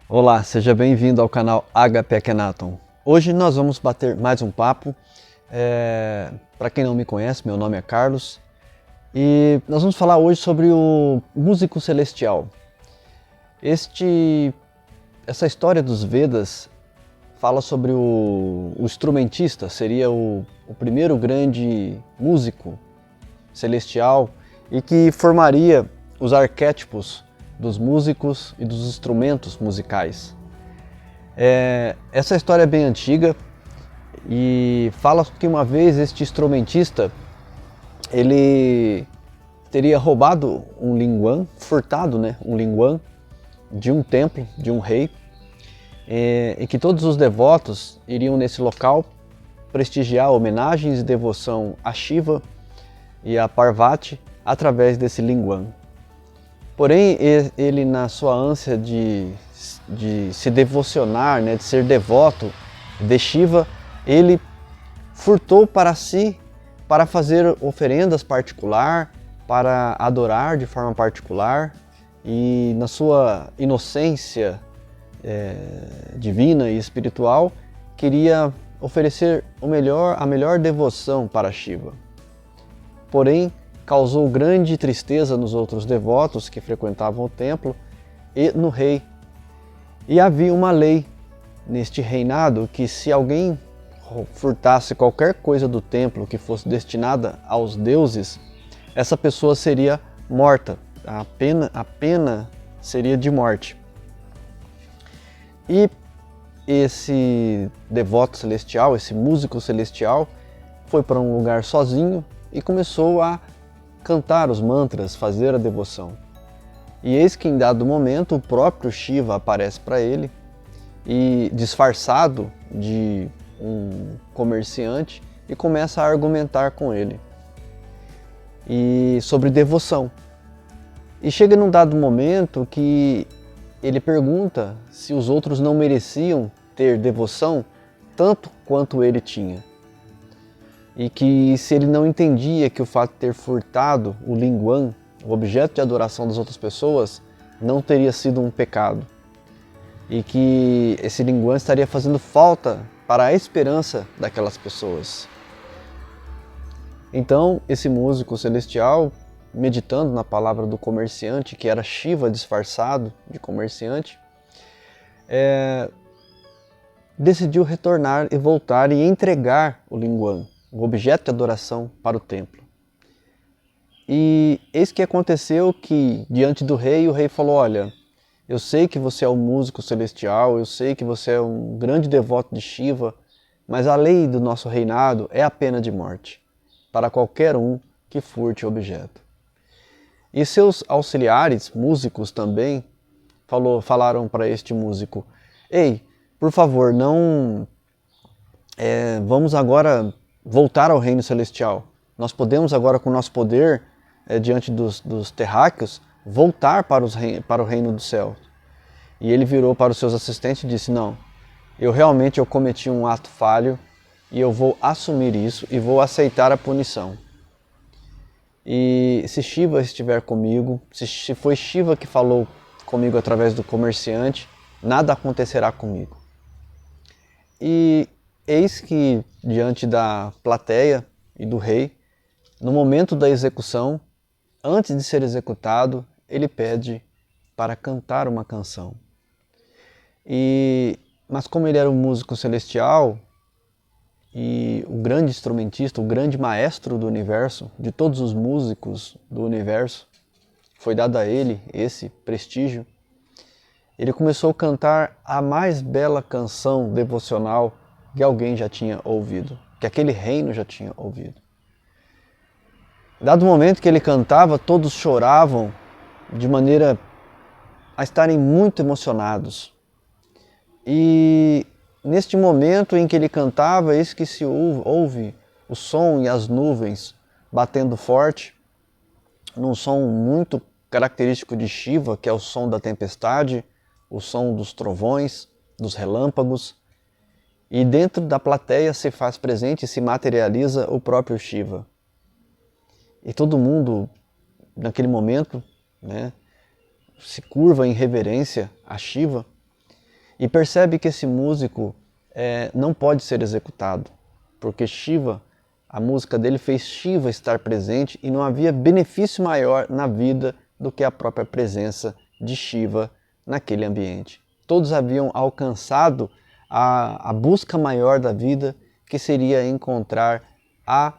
Olá, seja bem-vindo ao canal HP Akhenaton. Hoje nós vamos bater mais um papo. Para quem não me conhece, meu nome é Carlos e nós vamos falar hoje sobre o músico celestial. Essa história dos Vedas fala sobre o instrumentista, seria o primeiro grande músico celestial e que formaria os arquétipos dos músicos e dos instrumentos musicais. Essa história é bem antiga e fala que uma vez este instrumentista ele teria roubado um linguan, furtado um linguan de um templo, de um rei, e que todos os devotos iriam nesse local prestigiar homenagens e devoção a Shiva e a Parvati através desse linguan. Porém, ele na sua ânsia de se devocionar, de ser devoto de Shiva, ele furtou para si, para fazer oferendas particular, para adorar de forma particular, e na sua inocência divina e espiritual, queria oferecer a melhor devoção para Shiva. Porém, causou grande tristeza nos outros devotos que frequentavam o templo e no rei. E havia uma lei neste reinado que se alguém furtasse qualquer coisa do templo que fosse destinada aos deuses, essa pessoa seria morta. A pena seria de morte. E esse devoto celestial, esse músico celestial, foi para um lugar sozinho e começou a cantar os mantras, fazer a devoção. E eis que em dado momento o próprio Shiva aparece para ele e disfarçado de um comerciante e começa a argumentar com ele sobre devoção. E chega num dado momento que ele pergunta se os outros não mereciam ter devoção tanto quanto ele tinha. E que se ele não entendia que o fato de ter furtado o linguan, o objeto de adoração das outras pessoas, não teria sido um pecado. E que esse linguan estaria fazendo falta para a esperança daquelas pessoas. Então, esse músico celestial, meditando na palavra do comerciante, que era Shiva disfarçado de comerciante, decidiu retornar e voltar e entregar o linguan, o objeto de adoração, para o templo. E eis que aconteceu que, diante do rei, o rei falou: olha, eu sei que você é um músico celestial, eu sei que você é um grande devoto de Shiva, mas a lei do nosso reinado é a pena de morte para qualquer um que furte o objeto. E seus auxiliares, músicos também, falaram para este músico: ei, por favor, não vamos agora voltar ao reino celestial. Nós podemos agora, com o nosso poder, diante dos terráqueos, voltar para o reino do céu. E ele virou para os seus assistentes e disse: não, eu cometi um ato falho e eu vou assumir isso e vou aceitar a punição. E se Shiva estiver comigo, se foi Shiva que falou comigo através do comerciante, nada acontecerá comigo. E eis que, diante da plateia e do rei, no momento da execução, antes de ser executado, ele pede para cantar uma canção. Mas como ele era um músico celestial, e o grande instrumentista, o grande maestro do universo, de todos os músicos do universo, foi dado a ele esse prestígio, ele começou a cantar a mais bela canção devocional que alguém já tinha ouvido, que aquele reino já tinha ouvido. Dado o momento que ele cantava, todos choravam de maneira a estarem muito emocionados. E neste momento em que ele cantava, eis que se ouve o som e as nuvens batendo forte, num som muito característico de Shiva, que é o som da tempestade, o som dos trovões, dos relâmpagos, e dentro da plateia se faz presente e se materializa o próprio Shiva. E todo mundo, naquele momento, se curva em reverência a Shiva, e percebe que esse músico não pode ser executado, porque Shiva, a música dele fez Shiva estar presente e não havia benefício maior na vida do que a própria presença de Shiva naquele ambiente. Todos haviam alcançado a busca maior da vida, que seria encontrar a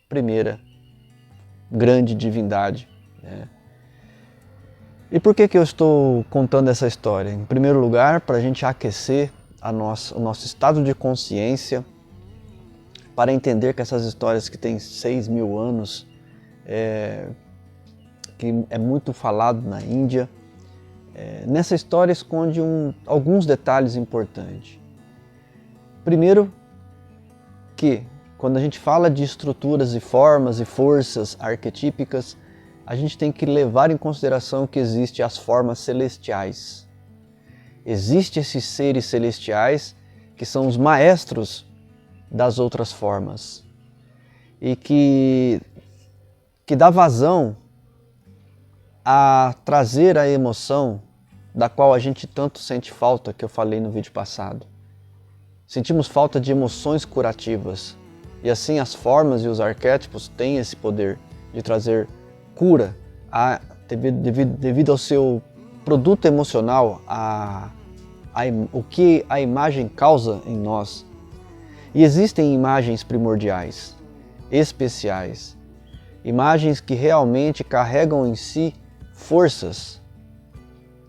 primeira grande divindade. E por que eu estou contando essa história? Em primeiro lugar, para a gente aquecer o nosso estado de consciência, para entender que essas histórias que têm 6.000 anos, que é muito falado na Índia, nessa história esconde alguns detalhes importantes. Primeiro, que quando a gente fala de estruturas e formas e forças arquetípicas, a gente tem que levar em consideração que existem as formas celestiais. Existem esses seres celestiais que são os maestros das outras formas e que dá vazão a trazer a emoção da qual a gente tanto sente falta, que eu falei no vídeo passado. Sentimos falta de emoções curativas e assim as formas e os arquétipos têm esse poder de trazer cura devido ao seu produto emocional, o que a imagem causa em nós. E existem imagens primordiais, especiais, imagens que realmente carregam em si forças,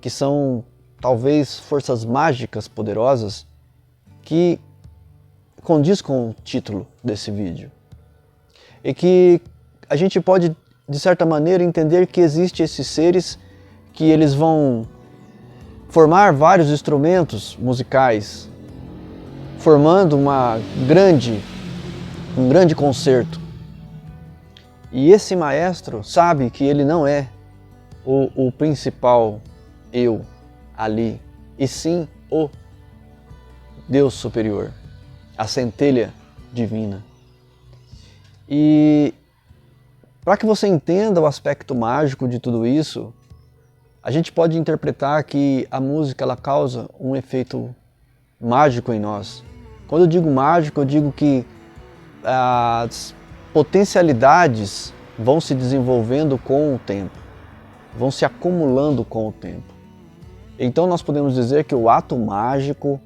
que são talvez forças mágicas poderosas, que condiz com o título desse vídeo. E que a gente pode, de certa maneira, entender que existem esses seres que eles vão formar vários instrumentos musicais, formando um grande concerto. E esse maestro sabe que ele não é o principal eu ali, e sim o Deus superior, a centelha divina. E para que você entenda o aspecto mágico de tudo isso, a gente pode interpretar que a música ela causa um efeito mágico em nós. Quando eu digo mágico, eu digo que as potencialidades vão se desenvolvendo com o tempo, vão se acumulando com o tempo. Então nós podemos dizer que o ato mágico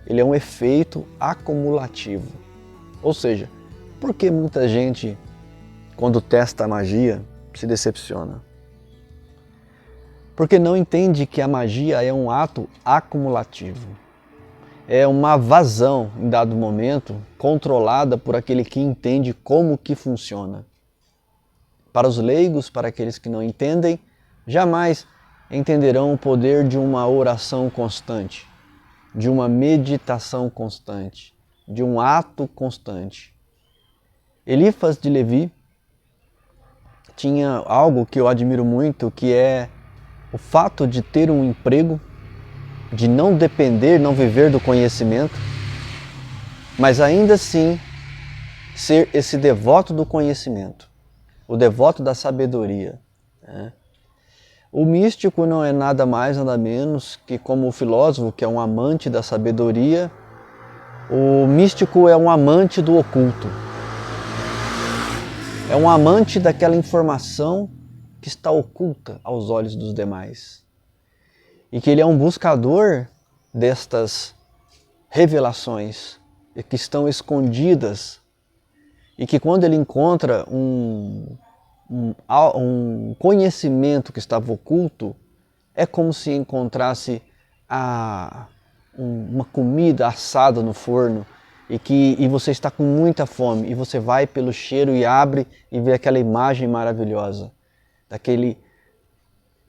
ele é um efeito acumulativo. Ou seja, por que muita gente, quando testa a magia, se decepciona? Porque não entende que a magia é um ato acumulativo. É uma vazão, em dado momento, controlada por aquele que entende como que funciona. Para os leigos, para aqueles que não entendem, jamais entenderão o poder de uma oração constante, de uma meditação constante, de um ato constante. Elifas de Levi tinha algo que eu admiro muito, que é o fato de ter um emprego, de não depender, não viver do conhecimento, mas ainda assim ser esse devoto do conhecimento, o devoto da sabedoria. O místico não é nada mais, nada menos que como o filósofo, que é um amante da sabedoria, o místico é um amante do oculto. É um amante daquela informação que está oculta aos olhos dos demais. E que ele é um buscador destas revelações que estão escondidas e que quando ele encontra um conhecimento que estava oculto, é como se encontrasse uma comida assada no forno e você está com muita fome e você vai pelo cheiro e abre e vê aquela imagem maravilhosa daquele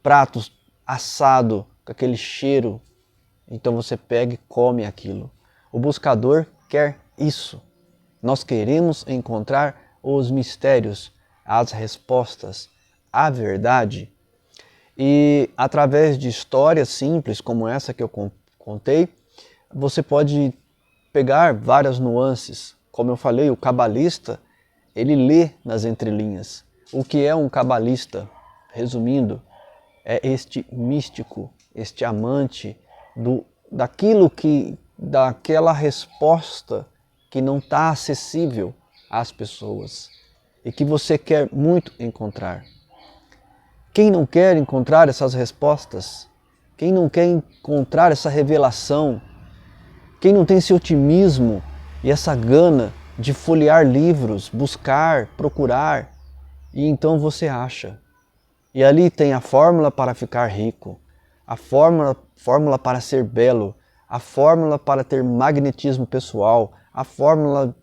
prato assado com aquele cheiro, então você pega e come aquilo. O buscador quer isso. Nós queremos encontrar os mistérios, as respostas, a verdade. E através de histórias simples como essa que eu contei, você pode pegar várias nuances. Como eu falei, o cabalista, ele lê nas entrelinhas. O que é um cabalista? Resumindo, é este místico, este amante do daquela resposta que não está acessível às pessoas e que você quer muito encontrar. Quem não quer encontrar essas respostas? Quem não quer encontrar essa revelação? Quem não tem esse otimismo e essa gana de folhear livros, buscar, procurar, e então você acha. E ali tem a fórmula para ficar rico, a fórmula para ser belo, a fórmula para ter magnetismo pessoal, a fórmula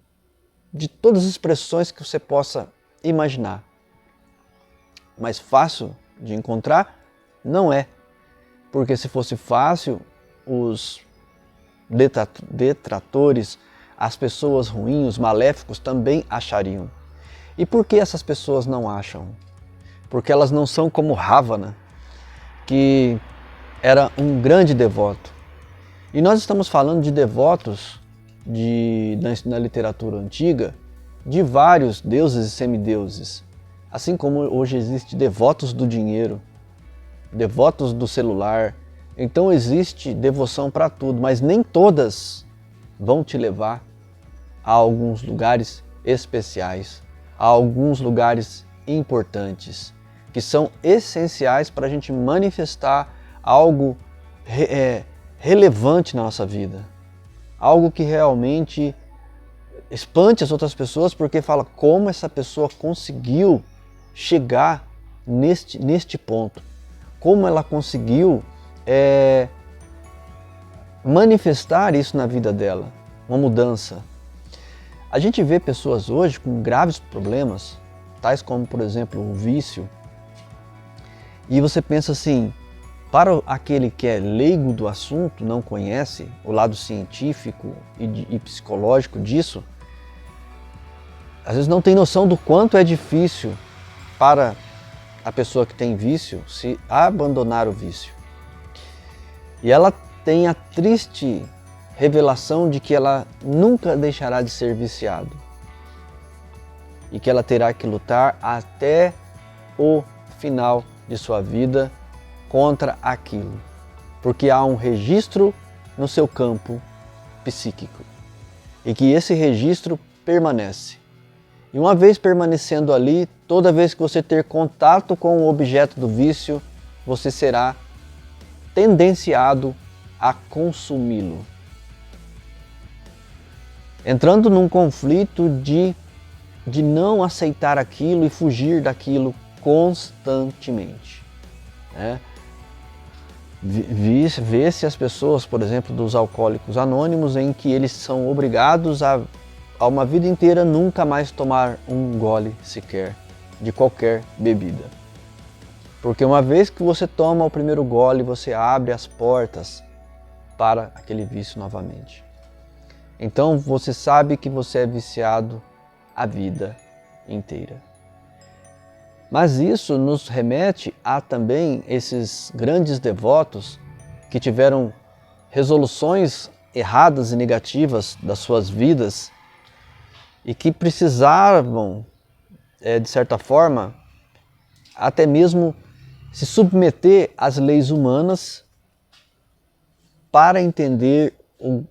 de todas as expressões que você possa imaginar. Mas fácil de encontrar? Não é. Porque se fosse fácil, os detratores, as pessoas ruins, os maléficos também achariam. E por que essas pessoas não acham? Porque elas não são como Ravana, que era um grande devoto. E nós estamos falando de devotos na literatura antiga, de vários deuses e semideuses. Assim como hoje existe devotos do dinheiro, devotos do celular. Então existe devoção para tudo, mas nem todas vão te levar a alguns lugares especiais, a alguns lugares importantes, que são essenciais para a gente manifestar algo relevante na nossa vida. Algo que realmente espante as outras pessoas, porque fala como essa pessoa conseguiu chegar neste ponto. Como ela conseguiu manifestar isso na vida dela, uma mudança. A gente vê pessoas hoje com graves problemas, tais como, por exemplo, o vício, e você pensa assim, para aquele que é leigo do assunto, não conhece o lado científico e psicológico disso, às vezes não tem noção do quanto é difícil para a pessoa que tem vício se abandonar o vício. E ela tem a triste revelação de que ela nunca deixará de ser viciado e que ela terá que lutar até o final de sua vida contra aquilo, porque há um registro no seu campo psíquico e que esse registro permanece. E uma vez permanecendo ali, toda vez que você ter contato com o objeto do vício, você será tendenciado a consumi-lo, entrando num conflito de não aceitar aquilo e fugir daquilo constantemente. Vê-se as pessoas, por exemplo, dos alcoólicos anônimos, em que eles são obrigados a uma vida inteira nunca mais tomar um gole sequer de qualquer bebida. Porque uma vez que você toma o primeiro gole, você abre as portas para aquele vício novamente. Então você sabe que você é viciado a vida inteira. Mas isso nos remete a também esses grandes devotos que tiveram resoluções erradas e negativas das suas vidas e que precisavam, de certa forma, até mesmo se submeter às leis humanas para entender o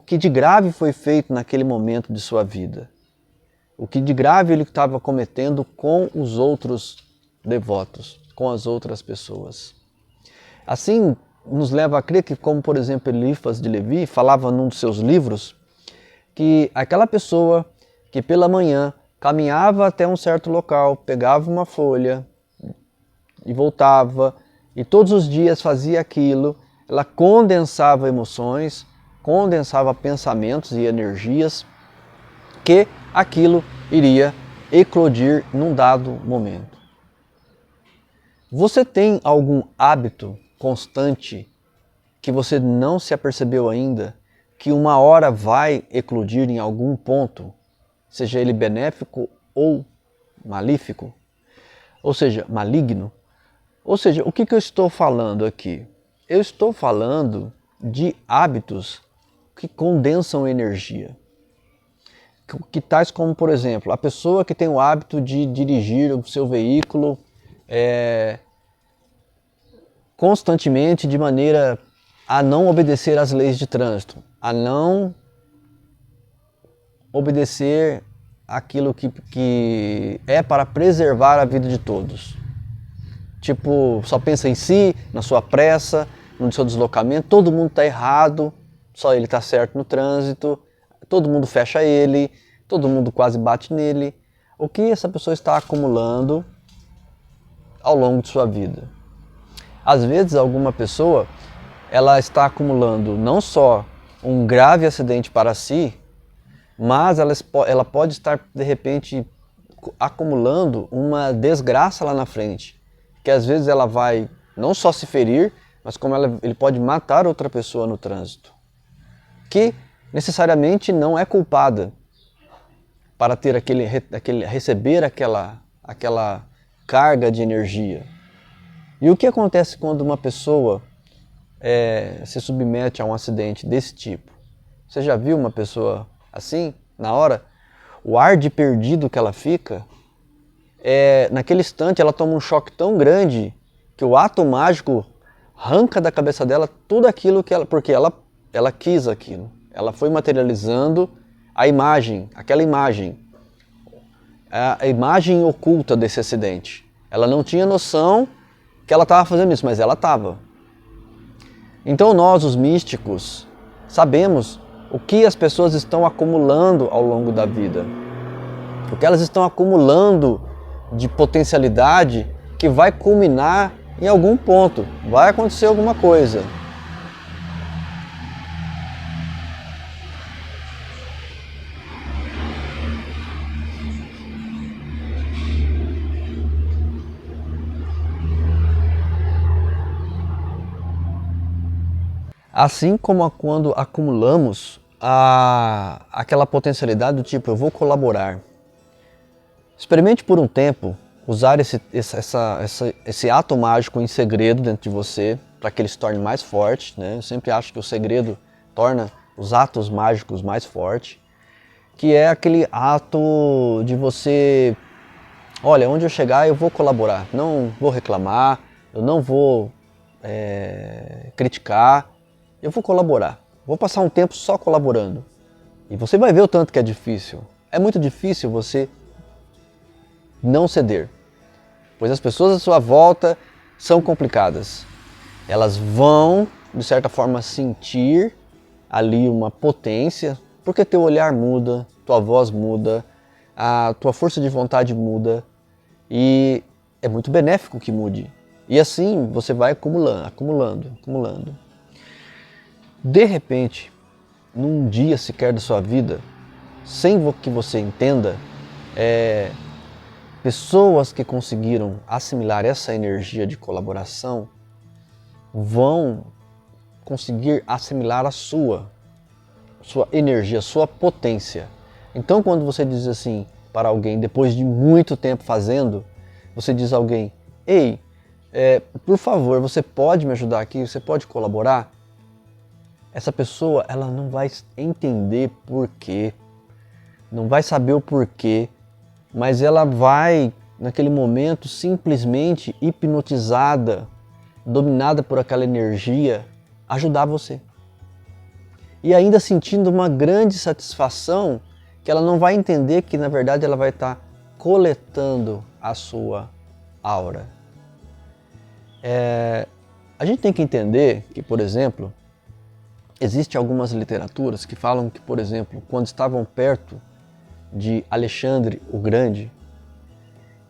que de grave foi feito naquele momento de sua vida. O que de grave ele estava cometendo com os outros devotos, com as outras pessoas. Assim, nos leva a crer que, como por exemplo Eliphas de Levi falava num dos seus livros, que aquela pessoa que pela manhã caminhava até um certo local, pegava uma folha e voltava, e todos os dias fazia aquilo, ela condensava emoções, condensava pensamentos e energias, que aquilo iria eclodir num dado momento. Você tem algum hábito constante que você não se apercebeu ainda, que uma hora vai eclodir em algum ponto, seja ele benéfico ou malífico, ou seja, maligno? Ou seja, o que eu estou falando aqui? Eu estou falando de hábitos que condensam energia. Que tais como, por exemplo, a pessoa que tem o hábito de dirigir o seu veículo constantemente de maneira a não obedecer às leis de trânsito, a não obedecer aquilo que é para preservar a vida de todos. Tipo, só pensa em si, na sua pressa, no seu deslocamento, todo mundo está errado, só ele está certo no trânsito, todo mundo fecha ele, todo mundo quase bate nele. O que essa pessoa está acumulando ao longo de sua vida? Às vezes alguma pessoa, ela está acumulando não só um grave acidente para si, mas ela pode estar de repente acumulando uma desgraça lá na frente, que às vezes ela vai não só se ferir, mas como ele pode matar outra pessoa no trânsito, que necessariamente não é culpada para ter receber aquela carga de energia. E o que acontece quando uma pessoa se submete a um acidente desse tipo? Você já viu uma pessoa assim, na hora? O ar de perdido que ela fica, naquele instante ela toma um choque tão grande que o ato mágico arranca da cabeça dela tudo aquilo porque ela quis aquilo. Ela foi materializando a imagem, aquela imagem, a imagem oculta desse acidente. Ela não tinha noção que ela estava fazendo isso, mas ela estava. Então nós, os místicos, sabemos o que as pessoas estão acumulando ao longo da vida. O que elas estão acumulando de potencialidade que vai culminar em algum ponto. Vai acontecer alguma coisa. Assim como quando acumulamos aquela potencialidade do tipo, eu vou colaborar. Experimente por um tempo usar esse ato mágico em segredo dentro de você, para que ele se torne mais forte, né? Eu sempre acho que o segredo torna os atos mágicos mais fortes, que é aquele ato de você, olha, onde eu chegar eu vou colaborar, não vou reclamar, eu não vou criticar, eu vou colaborar, vou passar um tempo só colaborando. E você vai ver o tanto que é difícil. É muito difícil você não ceder, pois as pessoas à sua volta são complicadas. Elas vão, de certa forma, sentir ali uma potência, porque teu olhar muda, tua voz muda, a tua força de vontade muda, e é muito benéfico que mude. E assim você vai acumulando. De repente, num dia sequer da sua vida, sem que você entenda, pessoas que conseguiram assimilar essa energia de colaboração vão conseguir assimilar a sua energia, a sua potência. Então quando você diz assim para alguém, depois de muito tempo fazendo, você diz a alguém, ei, por favor, você pode me ajudar aqui, você pode colaborar? Essa pessoa, ela não vai entender porquê, não vai saber o porquê, mas ela vai, naquele momento, simplesmente hipnotizada, dominada por aquela energia, ajudar você. E ainda sentindo uma grande satisfação, que ela não vai entender que, na verdade, ela vai estar coletando a sua aura. A gente tem que entender que, por exemplo, existem algumas literaturas que falam que, por exemplo, quando estavam perto de Alexandre o Grande,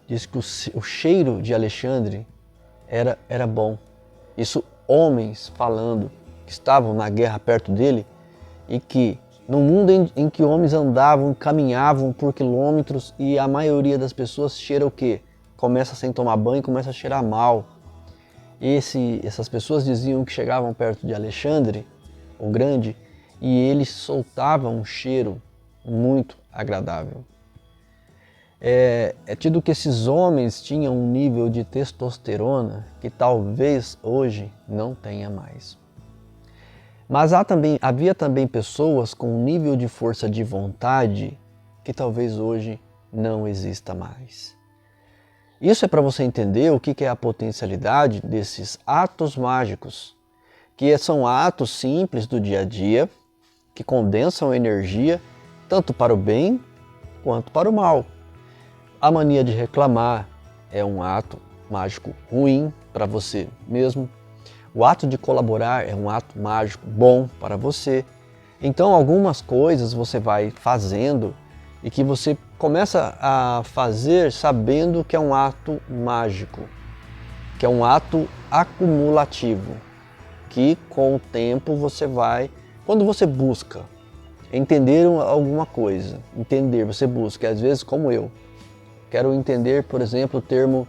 diz que o cheiro de Alexandre era bom. Isso homens falando que estavam na guerra perto dele e que no mundo em que homens andavam, caminhavam por quilômetros e a maioria das pessoas cheira o quê? Começa sem tomar banho, começa a cheirar mal. Essas pessoas diziam que chegavam perto de Alexandre o Grande e ele soltava um cheiro muito agradável. É tido que esses homens tinham um nível de testosterona que talvez hoje não tenha mais. Mas havia também pessoas com um nível de força de vontade que talvez hoje não exista mais. Isso é para você entender o que é a potencialidade desses atos mágicos que são atos simples do dia a dia, que condensam energia, tanto para o bem quanto para o mal. A mania de reclamar é um ato mágico ruim para você mesmo. O ato de colaborar é um ato mágico bom para você. Então algumas coisas você vai fazendo e que você começa a fazer sabendo que é um ato mágico, que é um ato acumulativo, que com o tempo você vai, quando você busca entender alguma coisa, você busca, às vezes como eu, quero entender, por exemplo, o termo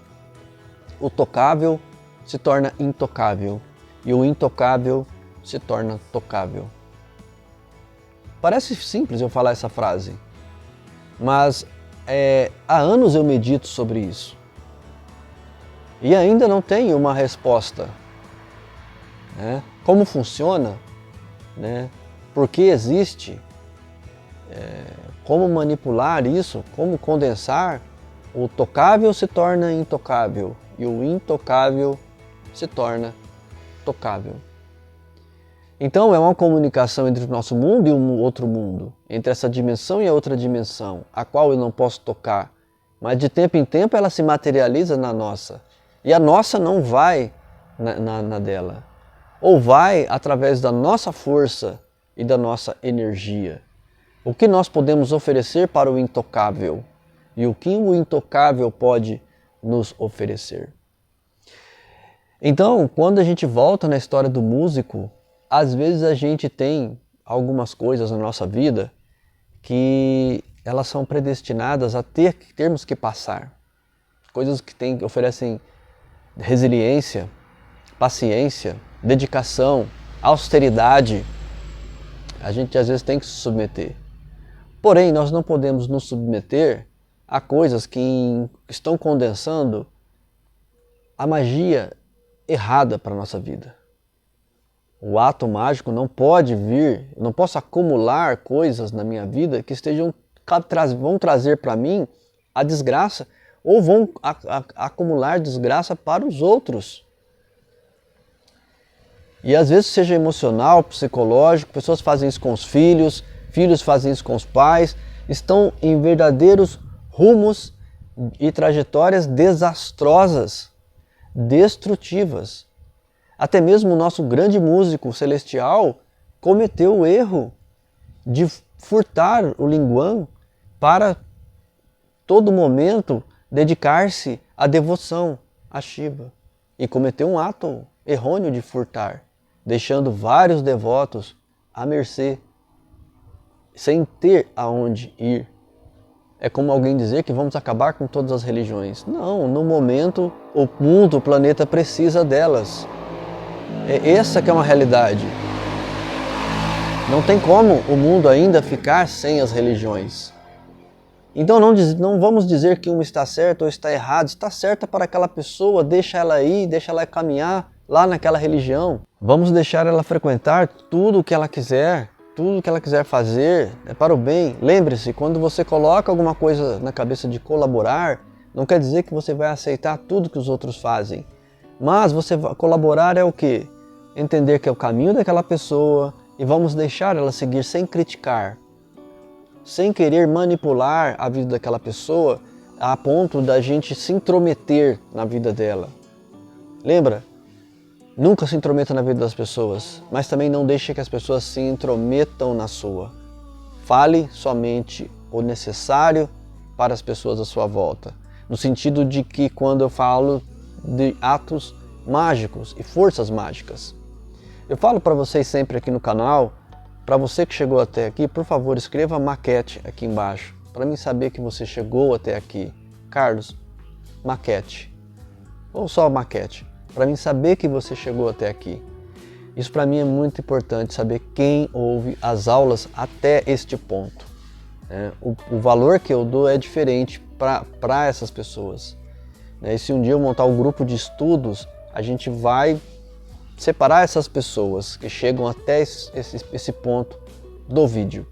o tocável se torna intocável e o intocável se torna tocável. Parece simples eu falar essa frase, mas há anos eu medito sobre isso e ainda não tenho uma resposta, né? Como funciona, né? Por que existe, como manipular isso, como condensar, o tocável se torna intocável e o intocável se torna tocável. Então é uma comunicação entre o nosso mundo e um outro mundo, entre essa dimensão e a outra dimensão, a qual eu não posso tocar, mas de tempo em tempo ela se materializa na nossa, e a nossa não vai na dela, ou vai através da nossa força e da nossa energia. O que nós podemos oferecer para o intocável e o que o intocável pode nos oferecer. Então, quando a gente volta na história do músico, às vezes a gente tem algumas coisas na nossa vida que elas são predestinadas a termos que passar. Coisas que oferecem resiliência, paciência, dedicação, austeridade. A gente às vezes tem que se submeter. Porém, nós não podemos nos submeter a coisas que estão condensando a magia errada para a nossa vida. O ato mágico não pode vir, eu não posso acumular coisas na minha vida que vão trazer para mim a desgraça ou vão acumular desgraça para os outros. E às vezes seja emocional, psicológico, pessoas fazem isso com os filhos, filhos fazem isso com os pais, estão em verdadeiros rumos e trajetórias desastrosas, destrutivas. Até mesmo o nosso grande músico celestial cometeu o erro de furtar o linguão para todo momento dedicar-se à devoção a Shiva. E cometeu um ato errôneo de furtar, deixando vários devotos à mercê, sem ter aonde ir. É como alguém dizer que vamos acabar com todas as religiões. Não, no momento o mundo, o planeta precisa delas. Essa que é uma realidade. Não tem como o mundo ainda ficar sem as religiões. Então não vamos dizer que uma está certa ou está errada. Está certa para aquela pessoa, deixa ela ir, deixa ela caminhar lá naquela religião. Vamos deixar ela frequentar tudo o que ela quiser, tudo o que ela quiser fazer, é para o bem. Lembre-se, quando você coloca alguma coisa na cabeça de colaborar, não quer dizer que você vai aceitar tudo que os outros fazem. Mas você colaborar é o quê? Entender que é o caminho daquela pessoa e vamos deixar ela seguir sem criticar, sem querer manipular a vida daquela pessoa a ponto da gente se intrometer na vida dela. Lembra? Nunca se intrometa na vida das pessoas, mas também não deixe que as pessoas se intrometam na sua. Fale somente o necessário para as pessoas à sua volta. No sentido de que quando eu falo de atos mágicos e forças mágicas, eu falo para vocês sempre aqui no canal, para você que chegou até aqui, por favor, escreva maquete aqui embaixo, para mim saber que você chegou até aqui. Carlos, maquete, ou só maquete, para mim saber que você chegou até aqui. Isso para mim é muito importante, saber quem ouve as aulas até este ponto. O valor que eu dou é diferente para essas pessoas. E se um dia eu montar um grupo de estudos, a gente vai separar essas pessoas que chegam até esse ponto do vídeo.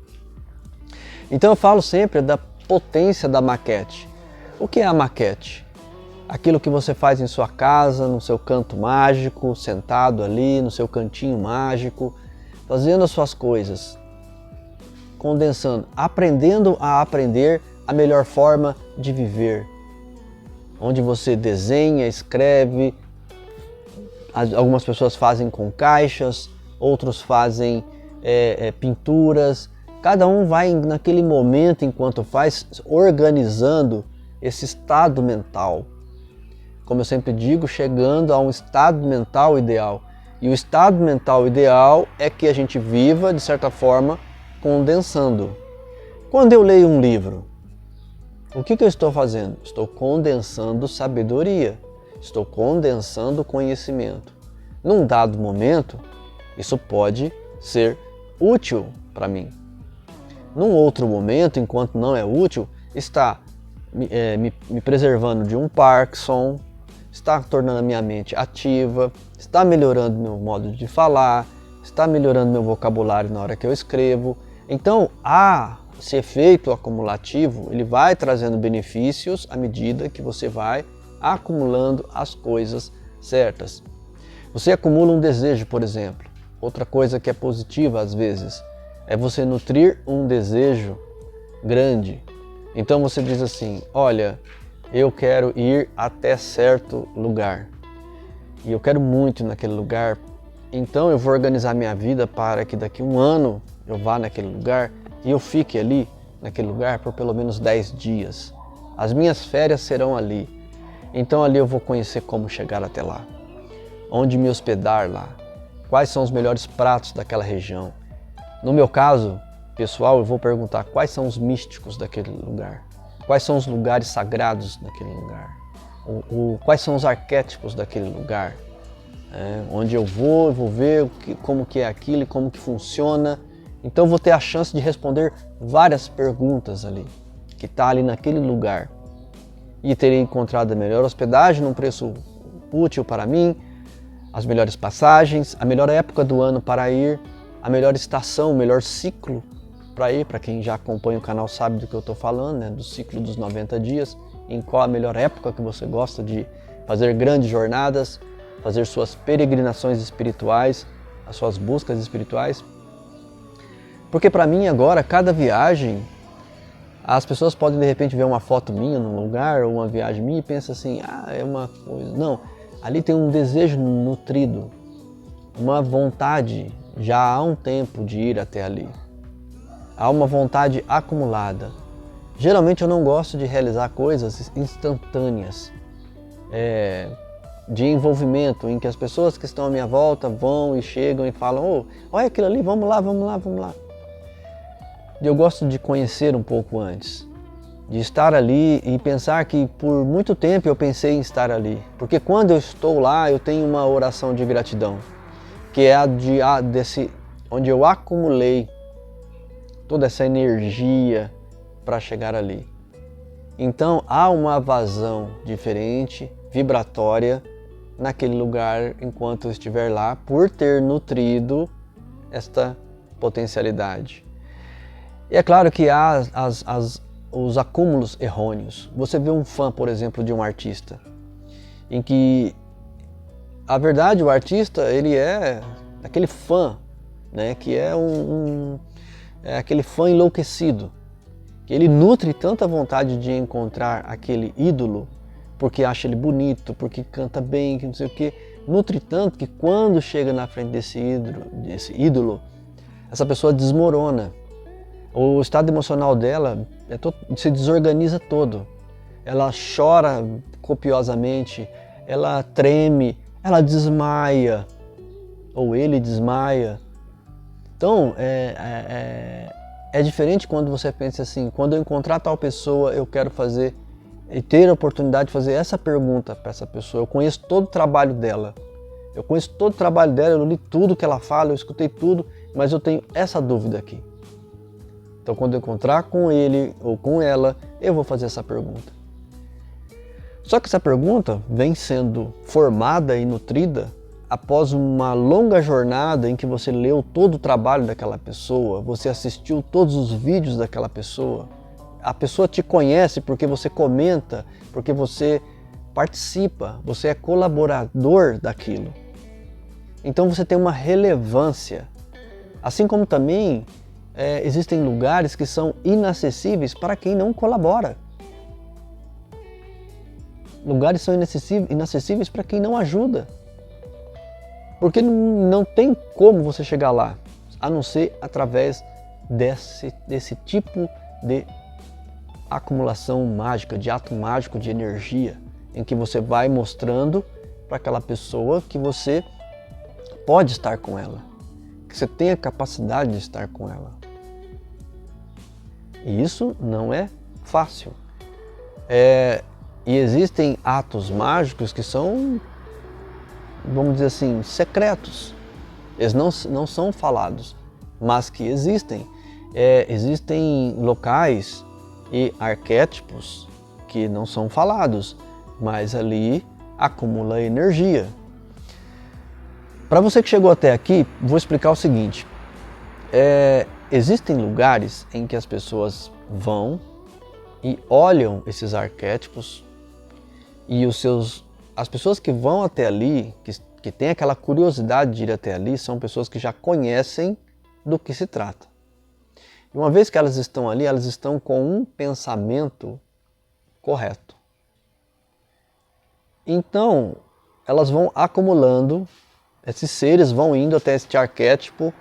Então eu falo sempre da potência da maquete. O que é a maquete? aquilo que você faz em sua casa, no seu canto mágico, sentado ali, no seu cantinho mágico, fazendo as suas coisas, condensando, aprendendo a aprender a melhor forma de viver, onde você desenha, escreve, algumas pessoas fazem com caixas, outros fazem pinturas, cada um vai naquele momento enquanto faz, organizando esse estado mental. Como eu sempre digo, chegando a um estado mental ideal. E o estado mental ideal é que a gente viva, de certa forma, condensando. Quando eu leio um livro, o que eu estou fazendo? Estou condensando sabedoria, estou condensando conhecimento. Num dado momento, isso pode ser útil para mim. Num outro momento, enquanto não é útil, está me preservando de um Parkinson, está tornando a minha mente ativa, está melhorando meu modo de falar, está melhorando meu vocabulário na hora que eu escrevo. Então, esse efeito acumulativo, ele vai trazendo benefícios à medida que você vai acumulando as coisas certas. Você acumula um desejo, por exemplo. Outra coisa que é positiva às vezes é você nutrir um desejo grande. Então você diz assim, olha, eu quero ir até certo lugar e eu quero muito ir naquele lugar, então eu vou organizar minha vida para que daqui a um ano eu vá naquele lugar e eu fique ali naquele lugar por pelo menos 10 dias. As minhas férias serão ali, então ali eu vou conhecer como chegar até lá, onde me hospedar lá, quais são os melhores pratos daquela região. No meu caso pessoal, eu vou perguntar quais são os místicos daquele lugar. Quais são os lugares sagrados daquele lugar? Quais são os arquétipos daquele lugar? Onde eu vou ver como que é aquilo e como que funciona. Então eu vou ter a chance de responder várias perguntas ali, que está ali naquele lugar. E terei encontrado a melhor hospedagem num preço útil para mim, as melhores passagens, a melhor época do ano para ir, a melhor estação, o melhor ciclo para ir, para quem já acompanha o canal sabe do que eu estou falando, né? Do ciclo dos 90 dias, em qual a melhor época que você gosta de fazer grandes jornadas, fazer suas peregrinações espirituais, as suas buscas espirituais. Porque para mim agora, cada viagem, as pessoas podem de repente ver uma foto minha num lugar, ou uma viagem minha e pensam assim, é uma coisa. Não, ali tem um desejo nutrido, uma vontade já há um tempo de ir até ali. Há uma vontade acumulada. Geralmente eu não gosto de realizar coisas instantâneas, de envolvimento, em que as pessoas que estão à minha volta vão e chegam e falam, olha aquilo ali, vamos lá, vamos lá, vamos lá. Eu gosto de conhecer um pouco antes, de estar ali e pensar que por muito tempo eu pensei em estar ali. Porque quando eu estou lá, eu tenho uma oração de gratidão, que é onde eu acumulei toda essa energia para chegar ali. Então há uma vazão diferente, vibratória, naquele lugar enquanto eu estiver lá, por ter nutrido esta potencialidade. E é claro que há os acúmulos errôneos. Você vê um fã, por exemplo, de um artista, em que a verdade, o artista, ele é aquele fã, né, que é aquele fã enlouquecido, que ele nutre tanta vontade de encontrar aquele ídolo, porque acha ele bonito, porque canta bem, que não sei o que, nutre tanto que quando chega na frente desse ídolo, essa pessoa desmorona. O estado emocional dela se desorganiza todo. Ela chora copiosamente, ela treme, ela desmaia, ou ele desmaia. Então, é diferente quando você pensa assim, quando eu encontrar tal pessoa, eu quero fazer e ter a oportunidade de fazer essa pergunta para essa pessoa. Eu conheço todo o trabalho dela, eu li tudo que ela fala, eu escutei tudo, mas eu tenho essa dúvida aqui. Então, quando eu encontrar com ele ou com ela, eu vou fazer essa pergunta. Só que essa pergunta vem sendo formada e nutrida após uma longa jornada em que você leu todo o trabalho daquela pessoa, você assistiu todos os vídeos daquela pessoa, a pessoa te conhece porque você comenta, porque você participa, você é colaborador daquilo. Então você tem uma relevância. Assim como também existem lugares que são inacessíveis para quem não colabora. Lugares são inacessíveis para quem não ajuda. Porque não tem como você chegar lá, a não ser através desse tipo de acumulação mágica, de ato mágico de energia, em que você vai mostrando para aquela pessoa que você pode estar com ela, que você tem a capacidade de estar com ela. E isso não é fácil. E existem atos mágicos que são, vamos dizer assim, secretos. Eles não são falados, mas que existem. Existem locais e arquétipos que não são falados, mas ali acumula energia. Para você que chegou até aqui, vou explicar o seguinte. Existem lugares em que as pessoas vão e olham esses arquétipos e as pessoas que vão até ali, que têm aquela curiosidade de ir até ali, são pessoas que já conhecem do que se trata. E uma vez que elas estão ali, elas estão com um pensamento correto. Então, elas vão acumulando, esses seres vão indo até este arquétipo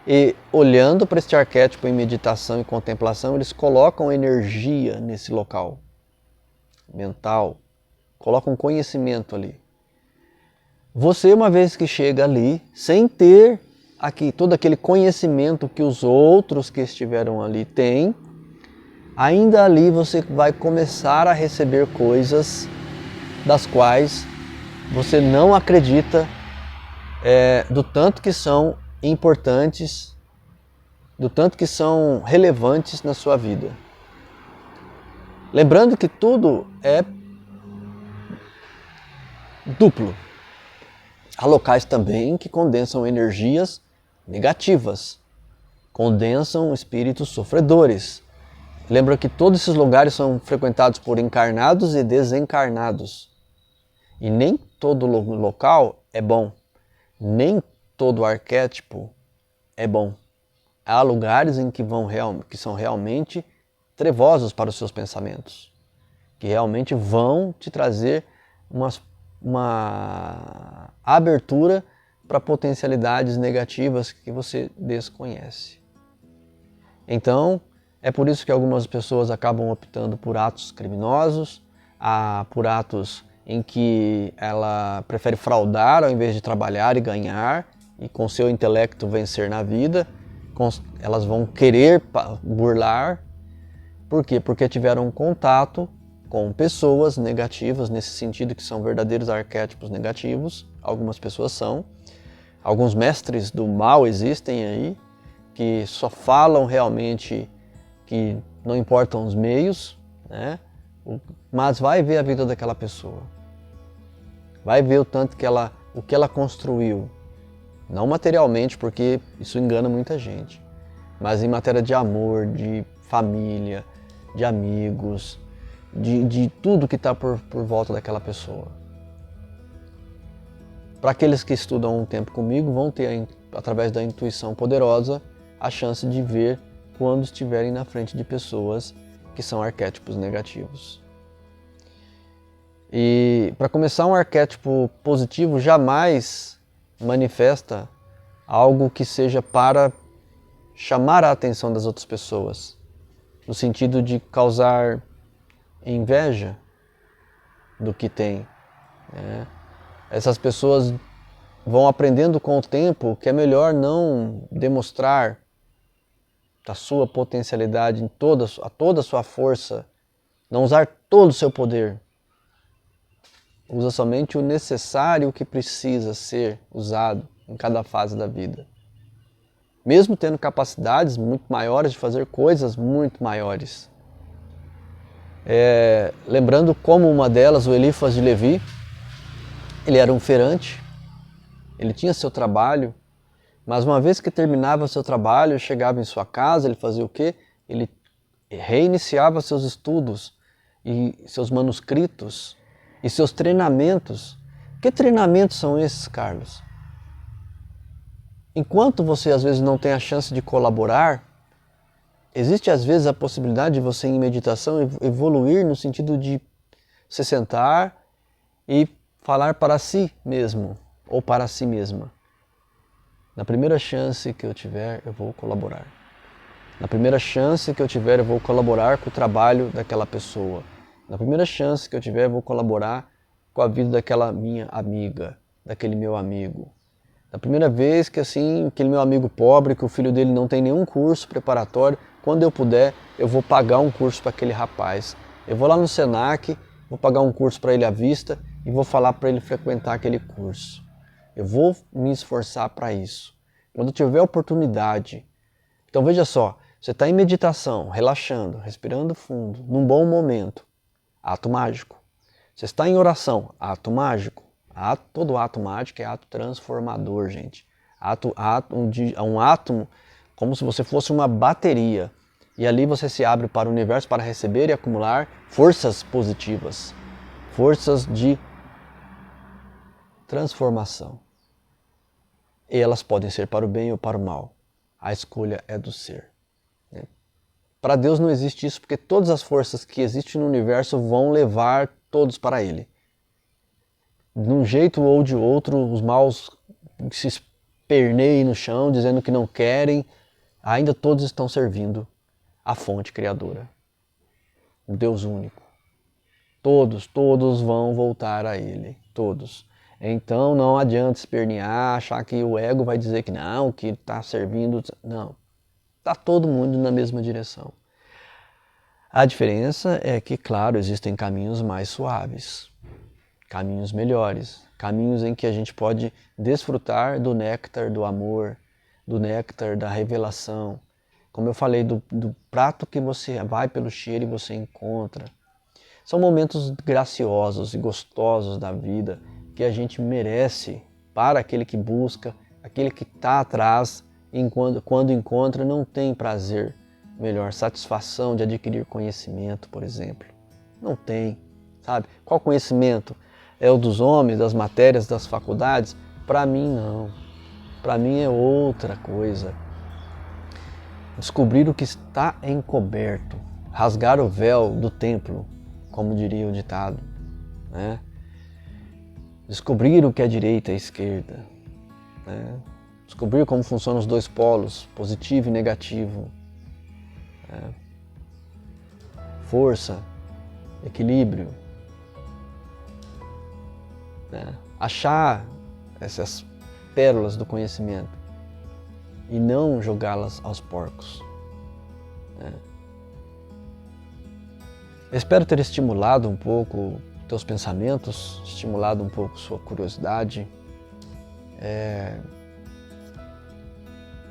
e olhando para este arquétipo em meditação e contemplação, eles colocam energia nesse local mental, colocam conhecimento ali. Você, uma vez que chega ali, sem ter todo aquele conhecimento que os outros que estiveram ali têm, ainda ali você vai começar a receber coisas das quais você não acredita, do tanto que são importantes, do tanto que são relevantes na sua vida. Lembrando que tudo é duplo. Há locais também que condensam energias negativas, condensam espíritos sofredores. Lembra que todos esses lugares são frequentados por encarnados e desencarnados. E nem todo local é bom, nem todo arquétipo é bom. Há lugares em que são realmente trevosos para os seus pensamentos, que realmente vão te trazer uma abertura para potencialidades negativas que você desconhece. Então, é por isso que algumas pessoas acabam optando por atos criminosos, por atos em que ela prefere fraudar ao invés de trabalhar e ganhar, e com seu intelecto vencer na vida. Elas vão querer burlar. Por quê? Porque tiveram contato com pessoas negativas, nesse sentido que são verdadeiros arquétipos negativos. Algumas pessoas são. Alguns mestres do mal existem aí, que só falam realmente que não importam os meios, né? Mas vai ver a vida daquela pessoa. Vai ver o tanto o que ela construiu. Não materialmente, porque isso engana muita gente, mas em matéria de amor, de família, de amigos, de tudo que está por volta daquela pessoa. Para aqueles que estudam um tempo comigo, vão ter, através da intuição poderosa, a chance de ver quando estiverem na frente de pessoas que são arquétipos negativos. E para começar, um arquétipo positivo jamais manifesta algo que seja para chamar a atenção das outras pessoas, no sentido de causar inveja do que tem, né? Essas pessoas vão aprendendo com o tempo que é melhor não demonstrar a sua potencialidade a toda a sua força, não usar todo o seu poder. Usa somente o necessário que precisa ser usado em cada fase da vida. Mesmo tendo capacidades muito maiores de fazer coisas muito maiores. Lembrando como uma delas, o Elifas de Levi, ele era um feirante, ele tinha seu trabalho, mas uma vez que terminava seu trabalho, chegava em sua casa, ele fazia o quê? Ele reiniciava seus estudos e seus manuscritos e seus treinamentos. Que treinamentos são esses, Carlos? Enquanto você às vezes não tem a chance de colaborar, existe às vezes a possibilidade de você em meditação evoluir no sentido de se sentar e falar para si mesmo ou para si mesma. Na primeira chance que eu tiver, eu vou colaborar. Na primeira chance que eu tiver, eu vou colaborar com o trabalho daquela pessoa. Na primeira chance que eu tiver, eu vou colaborar com a vida daquela minha amiga, daquele meu amigo. Na primeira vez que assim, aquele meu amigo pobre, que o filho dele não tem nenhum curso preparatório, quando eu puder, eu vou pagar um curso para aquele rapaz. Eu vou lá no Senac, vou pagar um curso para ele à vista e vou falar para ele frequentar aquele curso. Eu vou me esforçar para isso. Quando tiver oportunidade. Então veja só, você está em meditação, relaxando, respirando fundo, num bom momento. Ato mágico. Você está em oração, ato mágico. Todo ato mágico é ato transformador, gente. Um átomo como se você fosse uma bateria. E ali você se abre para o universo para receber e acumular forças positivas. Forças de transformação. E elas podem ser para o bem ou para o mal. A escolha é do ser. Para Deus não existe isso, porque todas as forças que existem no universo vão levar todos para Ele. De um jeito ou de outro, os maus se esperneiem no chão, dizendo que não querem, ainda todos estão servindo a fonte criadora. O Deus único. Todos vão voltar a Ele. Todos. Então não adianta espernear, achar que o ego vai dizer que não, que está servindo. Não. Está todo mundo na mesma direção. A diferença é que, claro, existem caminhos mais suaves, caminhos melhores, caminhos em que a gente pode desfrutar do néctar do amor, do néctar da revelação. Como eu falei, do prato que você vai pelo cheiro e você encontra. São momentos graciosos e gostosos da vida que a gente merece para aquele que busca, aquele que está atrás e quando encontra não tem prazer melhor, satisfação de adquirir conhecimento, por exemplo. Não tem, sabe? Qual conhecimento? É o dos homens, das matérias, das faculdades? Para mim não. Para mim é outra coisa. Descobrir o que está encoberto, rasgar o véu do templo, como diria o ditado, né? Descobrir o que é direita e esquerda, né? Descobrir como funcionam os dois polos, positivo e negativo, né? Força, equilíbrio, né? Achar essas pérolas do conhecimento e não jogá-las aos porcos, né? Eu espero ter estimulado um pouco teus pensamentos, estimulado um pouco sua curiosidade.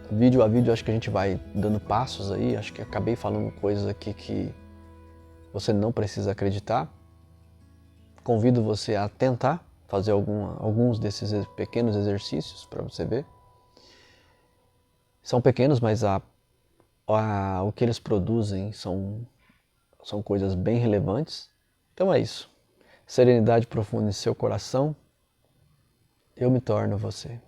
Vídeo a vídeo acho que a gente vai dando passos aí, acho que acabei falando coisas aqui que você não precisa acreditar. Convido você a tentar fazer alguns desses pequenos exercícios para você ver. São pequenos, mas o que eles produzem são coisas bem relevantes. Então é isso. Serenidade profunda em seu coração, eu me torno você.